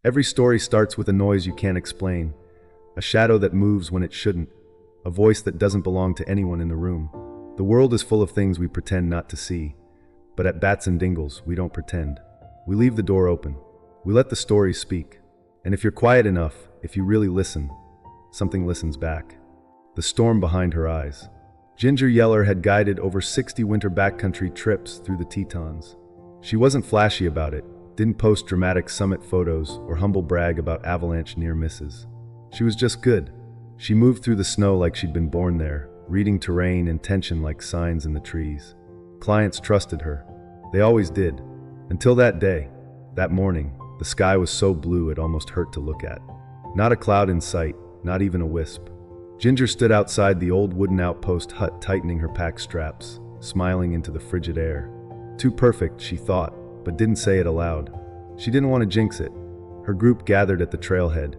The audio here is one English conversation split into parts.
Every story starts with a noise you can't explain, a shadow that moves when it shouldn't, a voice that doesn't belong to anyone in the room. The world is full of things we pretend not to see, but at Bats and Dingles, we don't pretend. We leave the door open. We let the stories speak. And if you're quiet enough, if you really listen, something listens back. The storm behind her eyes. Ginger Yeller had guided over 60 winter backcountry trips through the Tetons. She wasn't flashy about it, didn't post dramatic summit photos or humble brag about avalanche near misses. She was just good. She moved through the snow like she'd been born there, reading terrain and tension like signs in the trees. Clients trusted her. They always did. Until that day, that morning, the sky was so blue it almost hurt to look at. Not a cloud in sight, not even a wisp. Ginger stood outside the old wooden outpost hut, tightening her pack straps, smiling into the frigid air. Too perfect, she thought, but didn't say it aloud. She didn't want to jinx it. Her group gathered at the trailhead,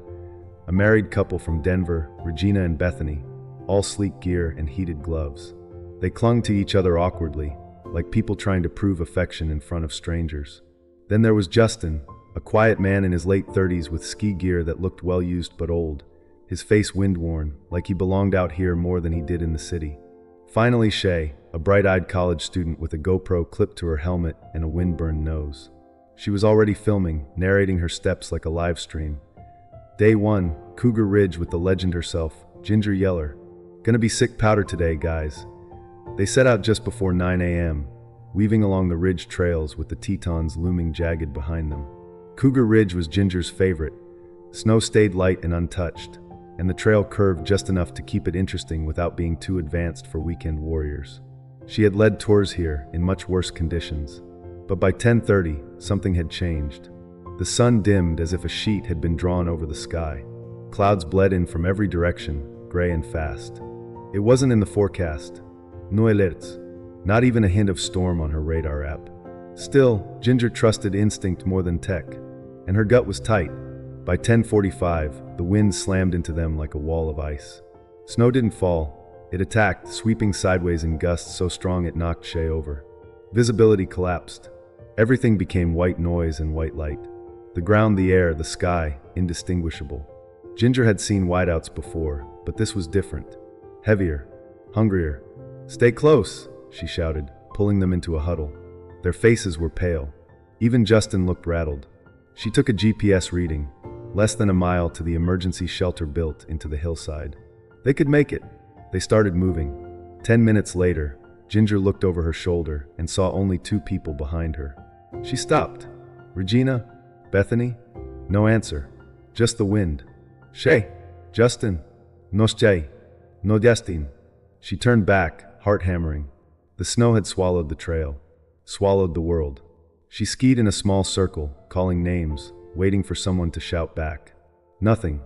a married couple from Denver, Regina and Bethany, all sleek gear and heated gloves. They clung to each other awkwardly, like people trying to prove affection in front of strangers. Then there was Justin, a quiet man in his late 30s with ski gear that looked well used but old, his face wind-worn, like he belonged out here more than he did in the city. Finally Shay, a bright-eyed college student with a GoPro clipped to her helmet and a wind-burned nose. She was already filming, narrating her steps like a live stream. Day 1, Cougar Ridge with the legend herself, Ginger Yeller. Gonna be sick powder today, guys. They set out just before 9 a.m., weaving along the ridge trails with the Tetons looming jagged behind them. Cougar Ridge was Ginger's favorite. Snow stayed light and untouched, and the trail curved just enough to keep it interesting without being too advanced for weekend warriors. She had led tours here in much worse conditions, but by 10:30, something had changed. The sun dimmed as if a sheet had been drawn over the sky. Clouds bled in from every direction, gray and fast. It wasn't in the forecast. No alerts. Not even a hint of storm on her radar app. Still, Ginger trusted instinct more than tech, and her gut was tight. By 10:45, the wind slammed into them like a wall of ice. Snow didn't fall. It attacked, sweeping sideways in gusts so strong it knocked Shay over. Visibility collapsed. Everything became white noise and white light. The ground, the air, the sky, indistinguishable. Ginger had seen whiteouts before, but this was different. Heavier, hungrier. "Stay close," she shouted, pulling them into a huddle. Their faces were pale. Even Justin looked rattled. She took a GPS reading, less than a mile to the emergency shelter built into the hillside. They could make it. They started moving. 10 minutes later, Ginger looked over her shoulder and saw only 2 people behind her. She stopped. Regina? Bethany? No answer. Just the wind. "Shay! Justin! No Shay! No Justin!" She turned back, heart hammering. The snow had swallowed the trail, swallowed the world. She skied in a small circle, calling names, waiting for someone to shout back. Nothing.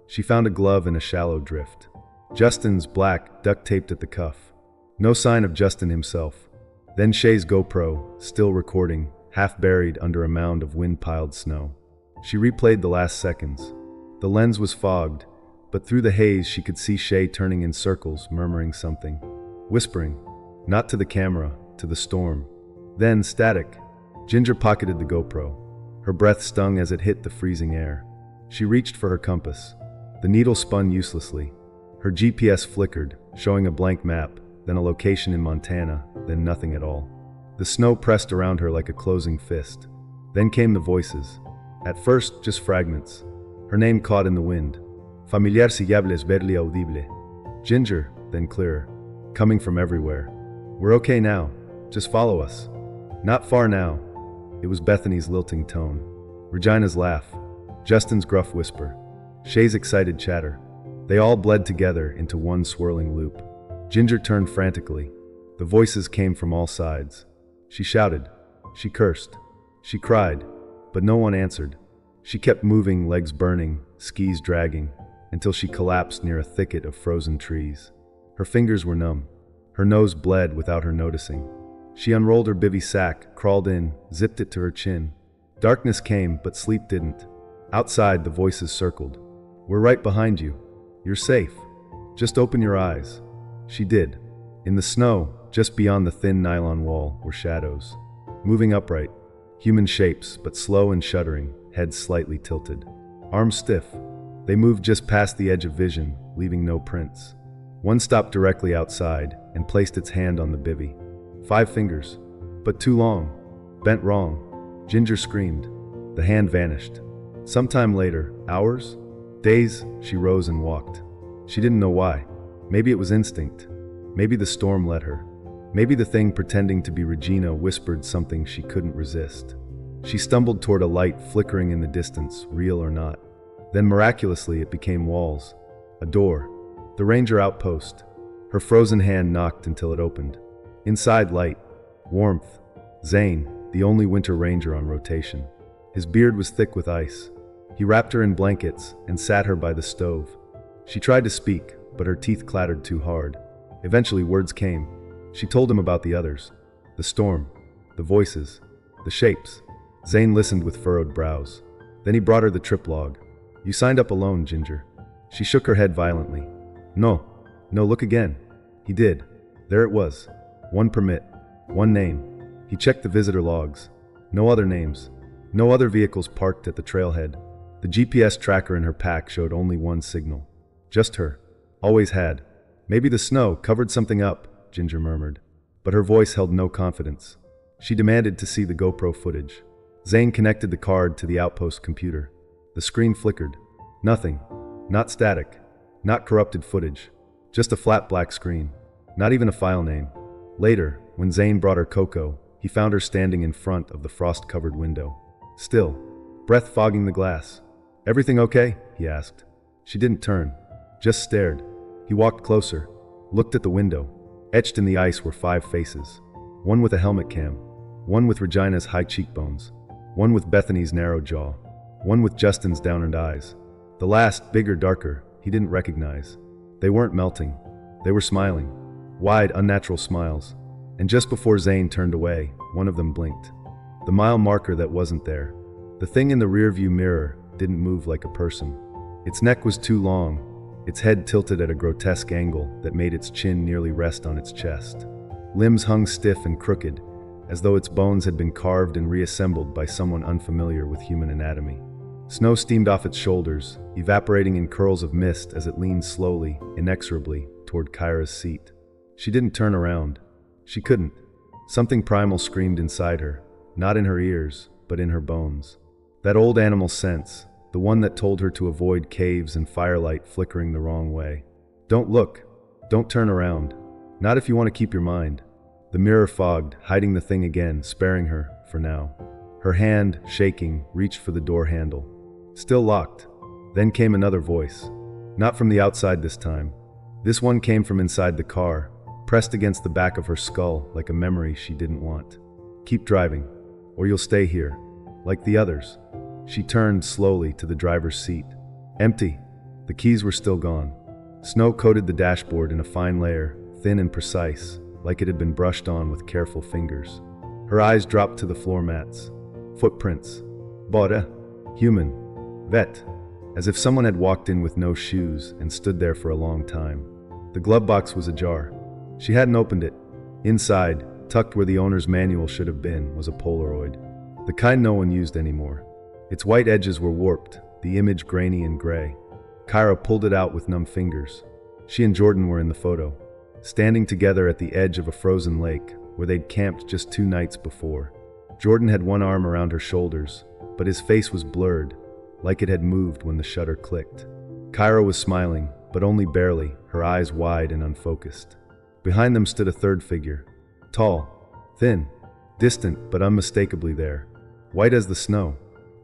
She found a glove in a shallow drift. Justin's, black, duct-taped at the cuff. No sign of Justin himself. Then Shay's GoPro, still recording, half buried under a mound of wind-piled snow. She replayed the last seconds. The lens was fogged, but through the haze she could see Shay turning in circles, murmuring something. Whispering. Not to the camera, to the storm. Then, static. Ginger pocketed the GoPro. Her breath stung as it hit the freezing air. She reached for her compass. The needle spun uselessly. Her GPS flickered, showing a blank map, then a location in Montana, then nothing at all. The snow pressed around her like a closing fist. Then came the voices. At first, just fragments. Her name caught in the wind. Familiar si hables verli audible. Ginger, then clearer. Coming from everywhere. "We're okay now. Just follow us." "Not far now." It was Bethany's lilting tone. Regina's laugh. Justin's gruff whisper. Shay's excited chatter. They all bled together into one swirling loop. Ginger turned frantically. The voices came from all sides. She shouted. She cursed. She cried. But no one answered. She kept moving, legs burning, skis dragging, until she collapsed near a thicket of frozen trees. Her fingers were numb. Her nose bled without her noticing. She unrolled her bivy sack, crawled in, zipped it to her chin. Darkness came, but sleep didn't. Outside, the voices circled. "We're right behind you. You're safe. Just open your eyes." She did. In the snow, just beyond the thin nylon wall, were shadows. Moving upright. Human shapes, but slow and shuddering, head slightly tilted. Arms stiff. They moved just past the edge of vision, leaving no prints. One stopped directly outside and placed its hand on the bivvy. 5 fingers, but too long. Bent wrong. Ginger screamed. The hand vanished. Sometime later, hours? Days, she rose and walked. She didn't know why. Maybe it was instinct. Maybe the storm led her. Maybe the thing pretending to be Regina whispered something she couldn't resist. She stumbled toward a light flickering in the distance, real or not. Then miraculously it became walls. A door. The ranger outpost. Her frozen hand knocked until it opened. Inside, light. Warmth. Zane, the only winter ranger on rotation. His beard was thick with ice. He wrapped her in blankets and sat her by the stove. She tried to speak, but her teeth clattered too hard. Eventually words came. She told him about the others. The storm. The voices. The shapes. Zane listened with furrowed brows. Then he brought her the trip log. "You signed up alone, Ginger." She shook her head violently. No, look again." He did. There it was. 1 permit. 1 name. He checked the visitor logs. No other names. No other vehicles parked at the trailhead. The GPS tracker in her pack showed only 1 signal. Just her. Always had. "Maybe the snow covered something up," Ginger murmured. But her voice held no confidence. She demanded to see the GoPro footage. Zane connected the card to the outpost computer. The screen flickered. Nothing. Not static. Not corrupted footage. Just a flat black screen. Not even a file name. Later, when Zane brought her cocoa, he found her standing in front of the frost-covered window. Still, breath fogging the glass. "Everything okay?" he asked. She didn't turn. Just stared. He walked closer. Looked at the window. Etched in the ice were 5 faces. One with a helmet cam. One with Regina's high cheekbones. One with Bethany's narrow jaw. One with Justin's downward eyes. The last, bigger, darker, he didn't recognize. They weren't melting. They were smiling. Wide, unnatural smiles. And just before Zane turned away, one of them blinked. The mile marker that wasn't there. The thing in the rearview mirror didn't move like a person. Its neck was too long, its head tilted at a grotesque angle that made its chin nearly rest on its chest. Limbs hung stiff and crooked, as though its bones had been carved and reassembled by someone unfamiliar with human anatomy. Snow steamed off its shoulders, evaporating in curls of mist as it leaned slowly, inexorably, toward Kyra's seat. She didn't turn around. She couldn't. Something primal screamed inside her, not in her ears, but in her bones. That old animal sense, the one that told her to avoid caves and firelight flickering the wrong way. Don't look. Don't turn around. Not if you want to keep your mind. The mirror fogged, hiding the thing again, sparing her, for now. Her hand, shaking, reached for the door handle. Still locked. Then came another voice. Not from the outside this time. This one came from inside the car, pressed against the back of her skull like a memory she didn't want. "Keep driving, or you'll stay here, like the others." She turned slowly to the driver's seat. Empty. The keys were still gone. Snow coated the dashboard in a fine layer, thin and precise, like it had been brushed on with careful fingers. Her eyes dropped to the floor mats. Footprints. Bara. Human. Vet. As if someone had walked in with no shoes and stood there for a long time. The glove box was ajar. She hadn't opened it. Inside, tucked where the owner's manual should have been, was a Polaroid. The kind no one used anymore. Its white edges were warped, the image grainy and gray. Kyra pulled it out with numb fingers. She and Jordan were in the photo, standing together at the edge of a frozen lake where they'd camped just 2 nights before. Jordan had one arm around her shoulders, but his face was blurred, like it had moved when the shutter clicked. Kyra was smiling, but only barely, her eyes wide and unfocused. Behind them stood a third figure. Tall, thin, distant but unmistakably there. White as the snow.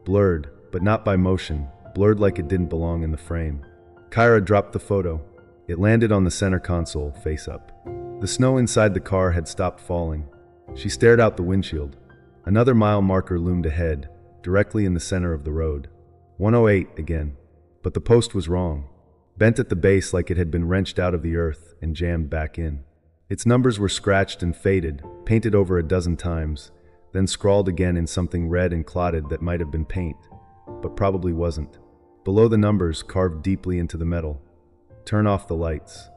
Blurred, but not by motion, blurred like it didn't belong in the frame. Kyra dropped the photo. It landed on the center console, face up. The snow inside the car had stopped falling. She stared out the windshield. Another mile marker loomed ahead, directly in the center of the road. 108 again. But the post was wrong. Bent at the base like it had been wrenched out of the earth and jammed back in. Its numbers were scratched and faded, painted over a dozen times, then scrawled again in something red and clotted that might have been paint, but probably wasn't. Below the numbers, carved deeply into the metal. Turn off the lights.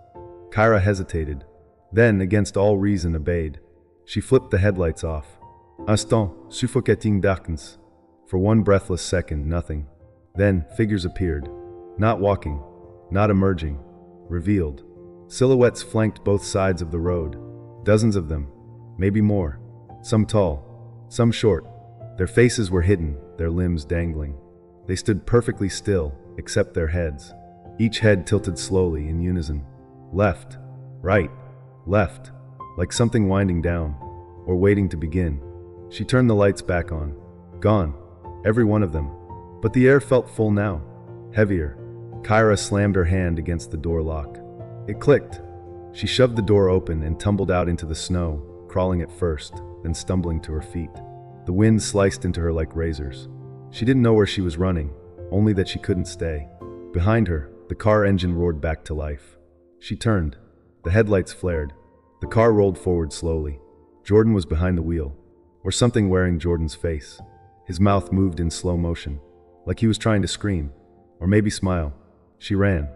Kyra hesitated, then, against all reason, obeyed. She flipped the headlights off. Instant, suffocating darkness. For one breathless second, nothing. Then, figures appeared. Not walking, not emerging, revealed. Silhouettes flanked both sides of the road. Dozens of them, maybe more. Some tall, some short. Their faces were hidden, their limbs dangling. They stood perfectly still, except their heads. Each head tilted slowly in unison. Left, right, left, like something winding down, or waiting to begin. She turned the lights back on. Gone, every one of them. But the air felt full now, heavier. Kyra slammed her hand against the door lock. It clicked. She shoved the door open and tumbled out into the snow, crawling at first, then stumbling to her feet. The wind sliced into her like razors. She didn't know where she was running, only that she couldn't stay. Behind her, the car engine roared back to life. She turned. The headlights flared. The car rolled forward slowly. Jordan was behind the wheel, or something wearing Jordan's face. His mouth moved in slow motion, like he was trying to scream, or maybe smile. She ran.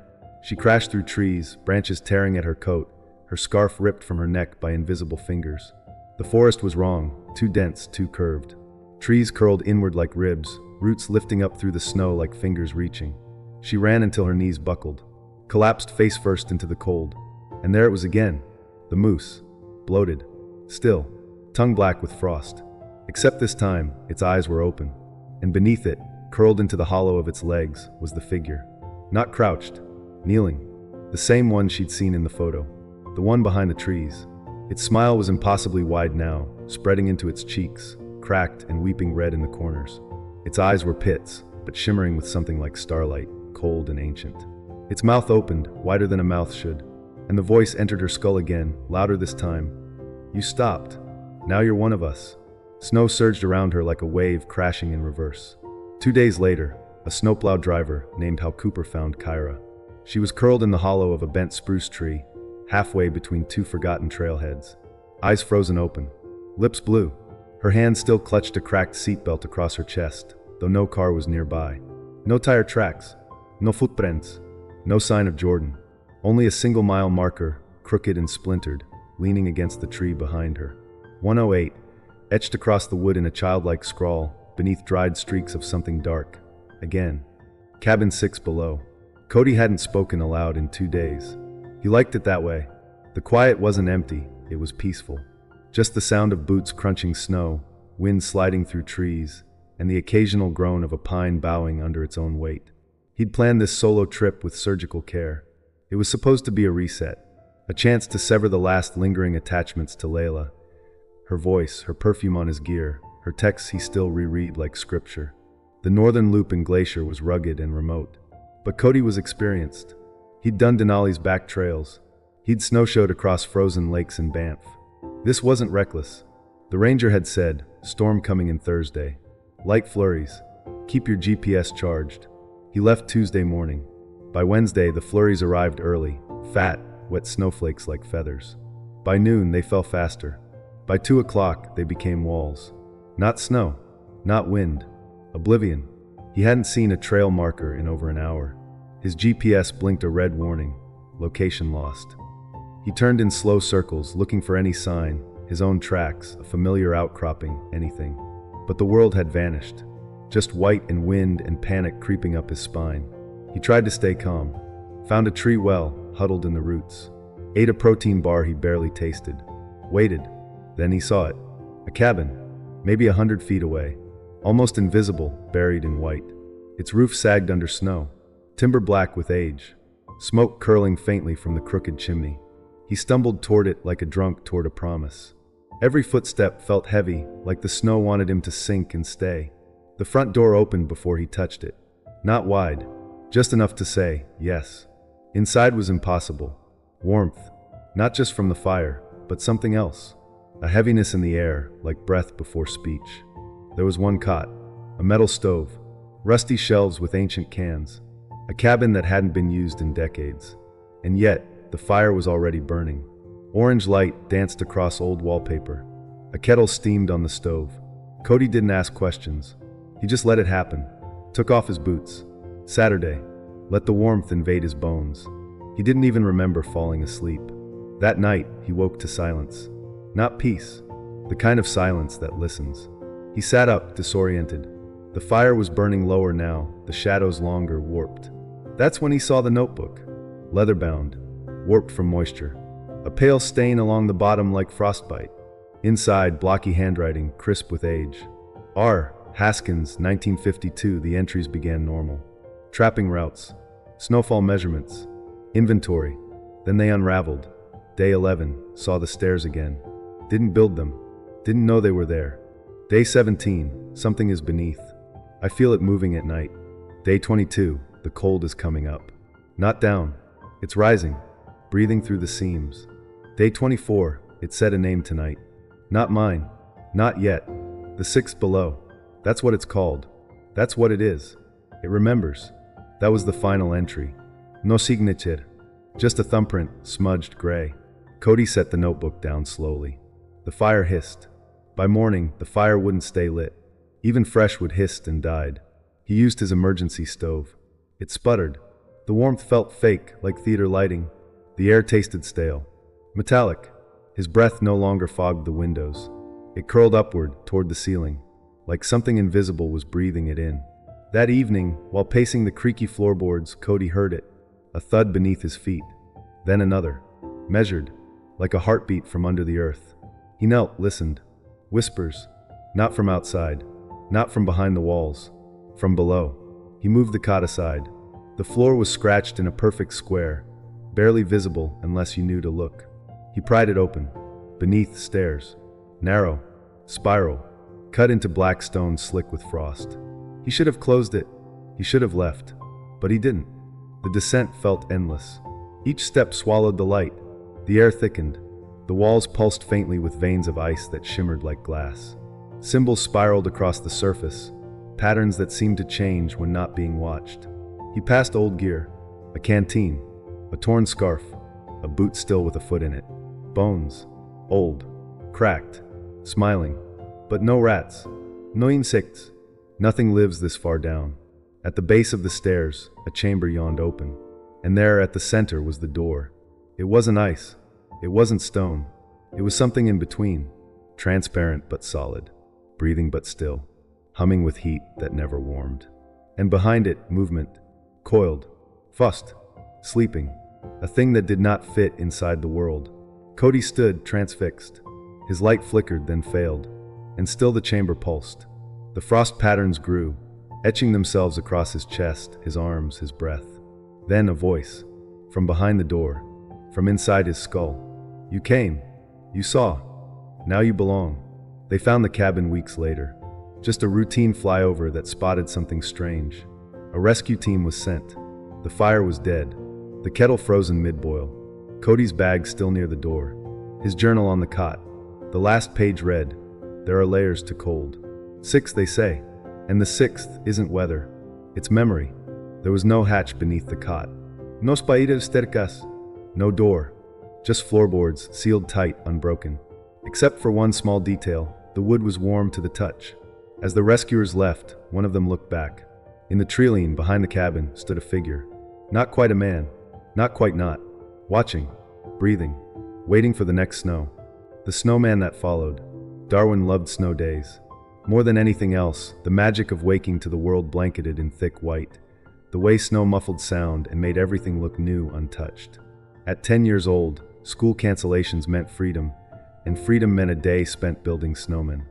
She crashed through trees, branches tearing at her coat, her scarf ripped from her neck by invisible fingers. The forest was wrong, too dense, too curved. Trees curled inward like ribs, roots lifting up through the snow like fingers reaching. She ran until her knees buckled, collapsed face first into the cold. And there it was again, the moose, bloated, still, tongue black with frost. Except this time, its eyes were open, and beneath it, curled into the hollow of its legs, was the figure. Not crouched, kneeling, the same one she'd seen in the photo, the one behind the trees. Its smile was impossibly wide now, spreading into its cheeks, cracked and weeping red in the corners. Its eyes were pits, but shimmering with something like starlight, cold and ancient. Its mouth opened, wider than a mouth should, and the voice entered her skull again, louder this time. You stopped. Now you're one of us. Snow surged around her like a wave crashing in reverse. 2 days later, a snowplow driver named Hal Cooper found Kyra. She was curled in the hollow of a bent spruce tree, halfway between two forgotten trailheads. Eyes frozen open, lips blue. Her hand still clutched a cracked seatbelt across her chest, though no car was nearby. No tire tracks, no footprints, no sign of Jordan. Only a single-mile marker, crooked and splintered, leaning against the tree behind her. 108, etched across the wood in a childlike scrawl, beneath dried streaks of something dark. Again. Cabin 6 below. Cody hadn't spoken aloud in 2 days. He liked it that way. The quiet wasn't empty, it was peaceful. Just the sound of boots crunching snow, wind sliding through trees, and the occasional groan of a pine bowing under its own weight. He'd planned this solo trip with surgical care. It was supposed to be a reset, a chance to sever the last lingering attachments to Layla. Her voice, her perfume on his gear, her texts he still reread like scripture. The northern loop in Glacier was rugged and remote. But Cody was experienced. He'd done Denali's back trails. He'd snowshoed across frozen lakes in Banff. This wasn't reckless. The ranger had said, storm coming in Thursday. Light flurries. Keep your GPS charged. He left Tuesday morning. By Wednesday, the flurries arrived early, fat, wet snowflakes like feathers. By noon, they fell faster. By 2 o'clock, they became walls. Not snow, not wind, oblivion. He hadn't seen a trail marker in over an hour. His GPS blinked a red warning, location lost. He turned in slow circles, looking for any sign, his own tracks, a familiar outcropping, anything. But the world had vanished. Just white and wind and panic creeping up his spine. He tried to stay calm. Found a tree well, huddled in the roots. Ate a protein bar he barely tasted. Waited. Then he saw it. A cabin, maybe 100 feet away. Almost invisible, buried in white. Its roof sagged under snow. Timber black with age. Smoke curling faintly from the crooked chimney. He stumbled toward it like a drunk toward a promise. Every footstep felt heavy, like the snow wanted him to sink and stay. The front door opened before he touched it. Not wide, just enough to say, yes. Inside was impossible. Warmth, not just from the fire, but something else. A heaviness in the air, like breath before speech. There was one cot, a metal stove, rusty shelves with ancient cans, a cabin that hadn't been used in decades. And yet, the fire was already burning. Orange light danced across old wallpaper. A kettle steamed on the stove. Cody didn't ask questions. He just let it happen. Took off his boots. Saturday. Let the warmth invade his bones. He didn't even remember falling asleep. That night, he woke to silence. Not peace. The kind of silence that listens. He sat up, disoriented. The fire was burning lower now, the shadows longer, warped. That's when he saw the notebook. Leather-bound, warped from moisture. A pale stain along the bottom like frostbite. Inside, blocky handwriting, crisp with age. R. Haskins, 1952. The entries began normal. Trapping routes. Snowfall measurements. Inventory. Then they unraveled. Day 11, saw the stairs again. Didn't build them. Didn't know they were there. Day 17, something is beneath. I feel it moving at night. Day 22, the cold is coming up. Not down. It's rising, breathing through the seams. Day 24, it said a name tonight. Not mine. Not yet. The sixth below. That's what it's called. That's what it is. It remembers. That was the final entry. No signature. Just a thumbprint, smudged gray. Cody set the notebook down slowly. The fire hissed. By morning, the fire wouldn't stay lit. Even fresh wood hissed and died. He used his emergency stove. It sputtered. The warmth felt fake, like theater lighting. The air tasted stale. Metallic. His breath no longer fogged the windows. It curled upward, toward the ceiling, like something invisible was breathing it in. That evening, while pacing the creaky floorboards, Cody heard it. A thud beneath his feet. Then another. Measured, like a heartbeat from under the earth. He knelt, listened. Whispers. Not from outside. Not from behind the walls. From below. He moved the cot aside. The floor was scratched in a perfect square, barely visible unless you knew to look. He pried it open. Beneath, stairs. Narrow. Spiral. Cut into black stone slick with frost. He should have closed it. He should have left. But he didn't. The descent felt endless. Each step swallowed the light. The air thickened. The walls pulsed faintly with veins of ice that shimmered like glass. Symbols spiraled across the surface, patterns that seemed to change when not being watched. He passed old gear, a canteen, a torn scarf, a boot still with a foot in it. Bones, old, cracked, smiling, but no rats, no insects. Nothing lives this far down. At the base of the stairs, a chamber yawned open, and there at the center was the door. It wasn't ice, it wasn't stone, it was something in between, transparent but solid, breathing but still, humming with heat that never warmed. And behind it, movement, coiled, fussed, sleeping, a thing that did not fit inside the world. Cody stood, transfixed. His light flickered, then failed, and still the chamber pulsed. The frost patterns grew, etching themselves across his chest, his arms, his breath. Then a voice, from behind the door, from inside his skull. You came. You saw. Now you belong. They found the cabin weeks later. Just a routine flyover that spotted something strange. A rescue team was sent. The fire was dead. The kettle frozen mid-boil. Cody's bag still near the door. His journal on the cot. The last page read, "There are layers to cold." 6, they say. And the 6th isn't weather. It's memory. There was no hatch beneath the cot. No spairas tercas. No door. Just floorboards, sealed tight, unbroken. Except for one small detail, the wood was warm to the touch. As the rescuers left, one of them looked back. In the treeline behind the cabin stood a figure. Not quite a man. Not quite not. Watching. Breathing. Waiting for the next snow. The snowman that followed. Darwin loved snow days. More than anything else, the magic of waking to the world blanketed in thick white. The way snow muffled sound and made everything look new, untouched. At 10 years old, school cancellations meant freedom, and freedom meant a day spent building snowmen.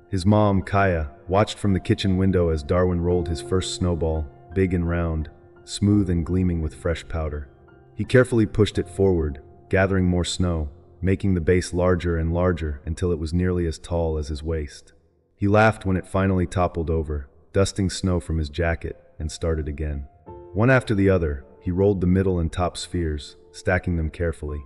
His mom, Kaya, watched from the kitchen window as Darwin rolled his first snowball, big and round, smooth and gleaming with fresh powder. He carefully pushed it forward, gathering more snow, making the base larger and larger until it was nearly as tall as his waist. He laughed when it finally toppled over, dusting snow from his jacket, and started again. One after the other, he rolled the middle and top spheres, stacking them carefully.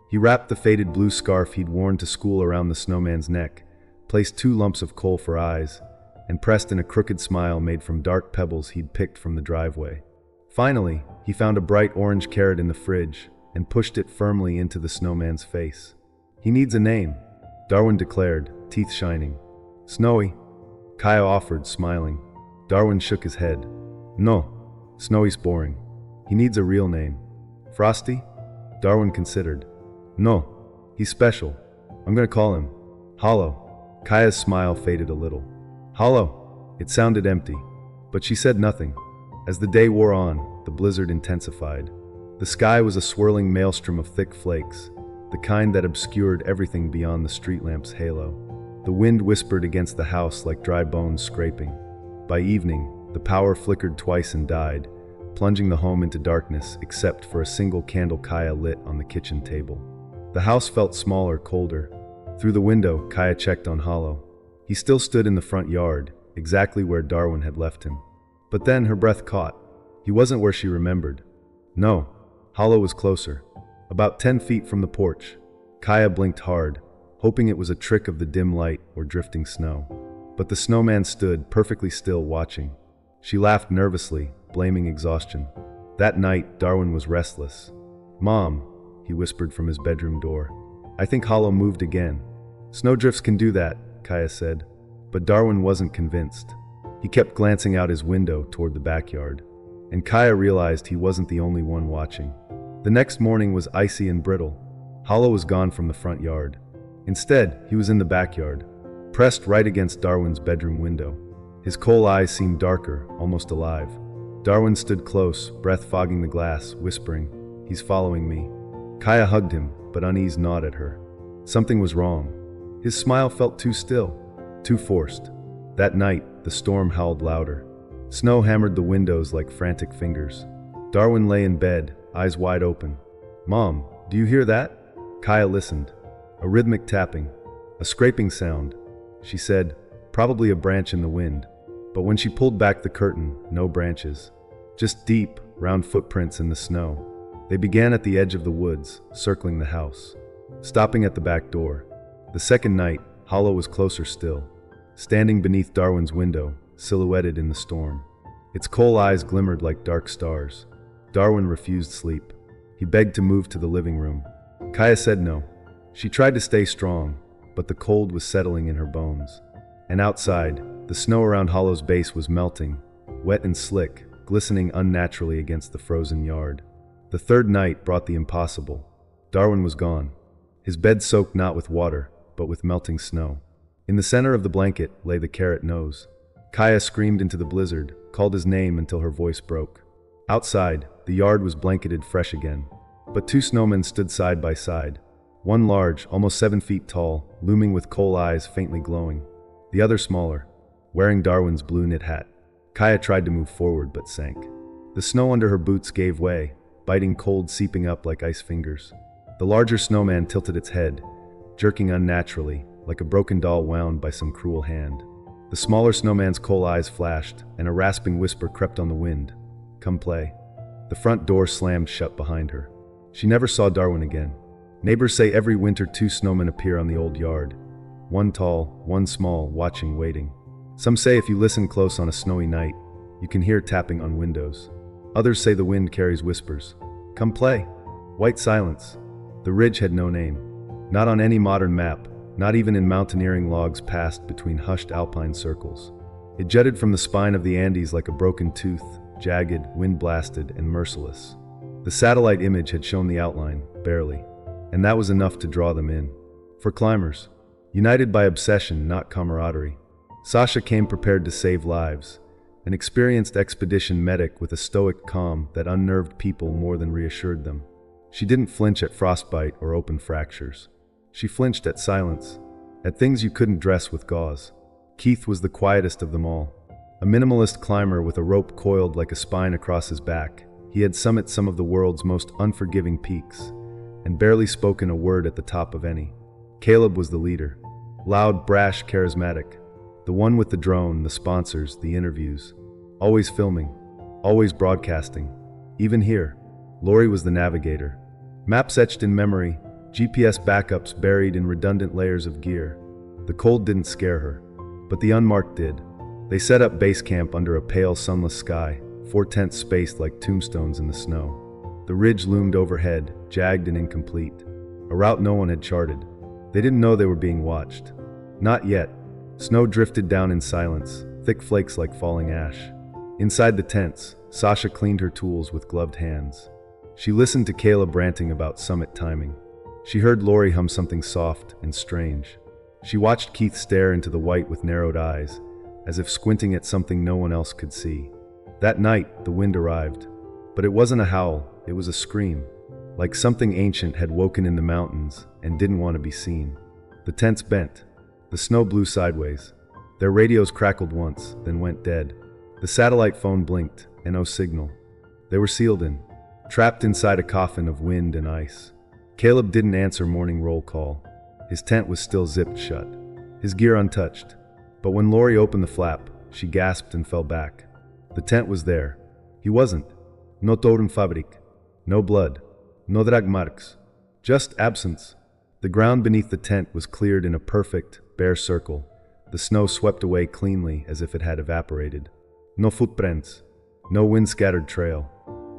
He wrapped the faded blue scarf he'd worn to school around the snowman's neck, placed 2 lumps of coal for eyes, and pressed in a crooked smile made from dark pebbles he'd picked from the driveway. Finally, he found a bright orange carrot in the fridge and pushed it firmly into the snowman's face. "He needs a name," Darwin declared, teeth shining. "Snowy," Kaya offered, smiling. Darwin shook his head. "No, Snowy's boring. He needs a real name." "Frosty?" Darwin considered. "No, he's special. I'm gonna call him Hollow." Kaya's smile faded a little. "Hollow." It sounded empty, But she said nothing. As the day wore on, the blizzard intensified. The sky was a swirling maelstrom of thick flakes, the kind that obscured everything beyond the street lamp's halo. The wind whispered against the house like dry bones scraping. By evening, the power flickered twice and died, plunging the home into darkness except for a single candle Kaya lit on the kitchen table. The house felt smaller, colder. Through the window, Kaya checked on Hollow. He still stood in the front yard, exactly where Darwin had left him. But then her breath caught. He wasn't where she remembered. No, Hollow was closer, about 10 feet from the porch. Kaya blinked hard, hoping it was a trick of the dim light or drifting snow. But the snowman stood perfectly still, watching. She laughed nervously, blaming exhaustion. That night, Darwin was restless. "Mom," he whispered from his bedroom door. "I think Hollow moved again." "Snowdrifts can do that," Kaya said. But Darwin wasn't convinced. He kept glancing out his window toward the backyard. And Kaya realized he wasn't the only one watching. The next morning was icy and brittle. Hollow was gone from the front yard. Instead, he was in the backyard, pressed right against Darwin's bedroom window. His coal eyes seemed darker, almost alive. Darwin stood close, breath fogging the glass, whispering, "He's following me." Kaya hugged him, but unease gnawed at her. Something was wrong. His smile felt too still, too forced. That night, the storm howled louder. Snow hammered the windows like frantic fingers. Darwin lay in bed, eyes wide open. "Mom, do you hear that?" Kaya listened. A rhythmic tapping, a scraping sound. She said, "Probably a branch in the wind." But when she pulled back the curtain, no branches. Just deep, round footprints in the snow. They began at the edge of the woods, circling the house, stopping at the back door. The second night, Hollow was closer still, standing beneath Darwin's window, silhouetted in the storm. Its coal eyes glimmered like dark stars. Darwin refused sleep. He begged to move to the living room. Kaya said no. She tried to stay strong, but the cold was settling in her bones. And outside, the snow around Hollow's base was melting, wet and slick, glistening unnaturally against the frozen yard. The third night brought the impossible. Darwin was gone. His bed soaked not with water, but with melting snow. In the center of the blanket lay the carrot nose. Kaya screamed into the blizzard, called his name until her voice broke. Outside, the yard was blanketed fresh again. But two snowmen stood side by side. One large, almost 7 feet tall, looming with coal eyes faintly glowing. The other smaller, wearing Darwin's blue knit hat. Kaya tried to move forward but sank. The snow under her boots gave way, biting cold seeping up like ice fingers. The larger snowman tilted its head, jerking unnaturally, like a broken doll wound by some cruel hand. The smaller snowman's coal eyes flashed, and a rasping whisper crept on the wind. "Come play." The front door slammed shut behind her. She never saw Darwin again. Neighbors say every winter 2 snowmen appear on the old yard. One tall, one small, watching, waiting. Some say if you listen close on a snowy night, you can hear tapping on windows. Others say the wind carries whispers. "Come play." White silence. The ridge had no name. Not on any modern map, not even in mountaineering logs passed between hushed alpine circles. It jutted from the spine of the Andes like a broken tooth, jagged, wind-blasted, and merciless. The satellite image had shown the outline, barely, and that was enough to draw them in. For climbers, united by obsession, not camaraderie. Sasha came prepared to save lives, an experienced expedition medic with a stoic calm that unnerved people more than reassured them. She didn't flinch at frostbite or open fractures. She flinched at silence, at things you couldn't dress with gauze. Keith was the quietest of them all. A minimalist climber with a rope coiled like a spine across his back, he had summited some of the world's most unforgiving peaks, and barely spoken a word at the top of any. Caleb was the leader. Loud, brash, charismatic. The one with the drone, the sponsors, the interviews. Always filming. Always broadcasting. Even here. Lori was the navigator. Maps etched in memory, GPS backups buried in redundant layers of gear. The cold didn't scare her, but the unmarked did. They set up base camp under a pale, sunless sky, 4 tents spaced like tombstones in the snow. The ridge loomed overhead, jagged and incomplete. A route no one had charted. They didn't know they were being watched. Not yet. Snow drifted down in silence, thick flakes like falling ash. Inside the tents, Sasha cleaned her tools with gloved hands. She listened to Caleb ranting about summit timing. She heard Lori hum something soft and strange. She watched Keith stare into the white with narrowed eyes, as if squinting at something no one else could see. That night, the wind arrived. But it wasn't a howl, it was a scream, like something ancient had woken in the mountains and didn't want to be seen. The tents bent. The snow blew sideways. Their radios crackled once, then went dead. The satellite phone blinked, and no signal. They were sealed in, trapped inside a coffin of wind and ice. Caleb didn't answer morning roll call. His tent was still zipped shut, his gear untouched. But when Lori opened the flap, she gasped and fell back. The tent was there. He wasn't. No Totenfabrik. No blood. No drag marks. Just absence. The ground beneath the tent was cleared in a perfect, bare circle. The snow swept away cleanly as if it had evaporated. No footprints. No wind-scattered trail.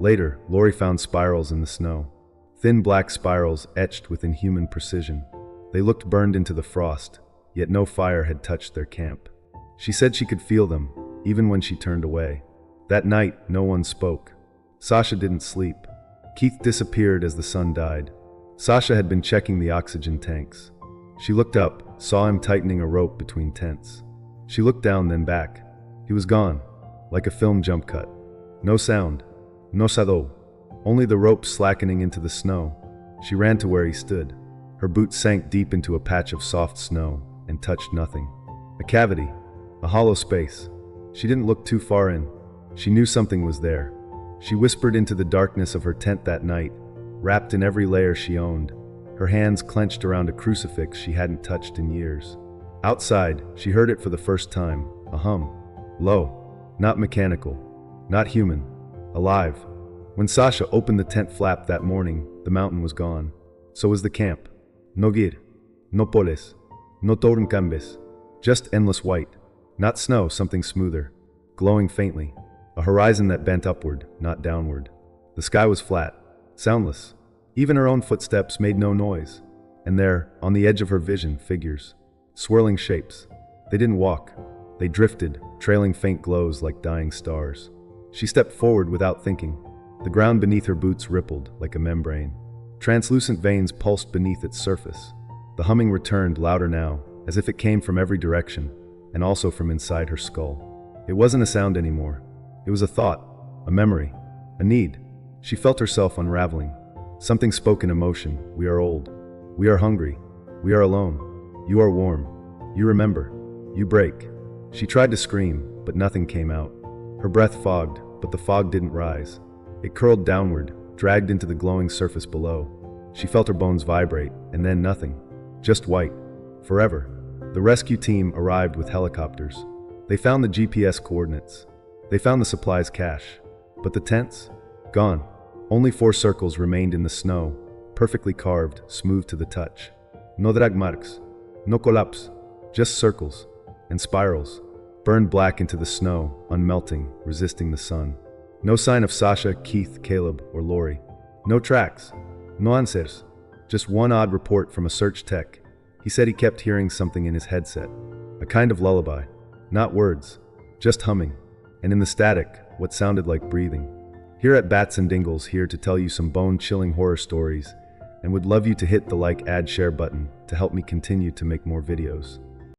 Later, Lori found spirals in the snow. Thin black spirals etched with inhuman precision. They looked burned into the frost, yet no fire had touched their camp. She said she could feel them, even when she turned away. That night, no one spoke. Sasha didn't sleep. Keith disappeared as the sun died. Sasha had been checking the oxygen tanks. She looked up, saw him tightening a rope between tents. She looked down, then back. He was gone, like a film jump cut. No sound. No sado. Only the rope slackening into the snow. She ran to where he stood. Her boots sank deep into a patch of soft snow and touched nothing. A cavity. A hollow space. She didn't look too far in. She knew something was there. She whispered into the darkness of her tent that night, wrapped in every layer she owned, her hands clenched around a crucifix she hadn't touched in years. Outside, she heard it for the first time, a hum. Low. Not mechanical. Not human. Alive. When Sasha opened the tent flap that morning, the mountain was gone. So was the camp. No gear. No poles. No torncambes. Just endless white. Not snow, something smoother. Glowing faintly. A horizon that bent upward, not downward. The sky was flat. Soundless. Even her own footsteps made no noise. And there, on the edge of her vision, figures. Swirling shapes. They didn't walk. They drifted, trailing faint glows like dying stars. She stepped forward without thinking. The ground beneath her boots rippled like a membrane. Translucent veins pulsed beneath its surface. The humming returned louder now, as if it came from every direction, and also from inside her skull. It wasn't a sound anymore. It was a thought, a memory, a need. She felt herself unraveling. Something spoke in emotion. We are old. We are hungry. We are alone. You are warm. You remember. You break. She tried to scream, but nothing came out. Her breath fogged, but the fog didn't rise. It curled downward, dragged into the glowing surface below. She felt her bones vibrate, and then nothing. Just white. Forever. The rescue team arrived with helicopters. They found the GPS coordinates. They found the supplies cache. But the tents? Gone. Only 4 circles remained in the snow, perfectly carved, smooth to the touch. No drag marks. No collapse. Just circles. And spirals. Burned black into the snow, unmelting, resisting the sun. No sign of Sasha, Keith, Caleb, or Lori. No tracks. No answers. Just one odd report from a search tech. He said he kept hearing something in his headset. A kind of lullaby. Not words. Just humming. And in the static, what sounded like breathing. Here at Bats and Dingles, here to tell you some bone-chilling horror stories, and would love you to hit the like, add, share button to help me continue to make more videos.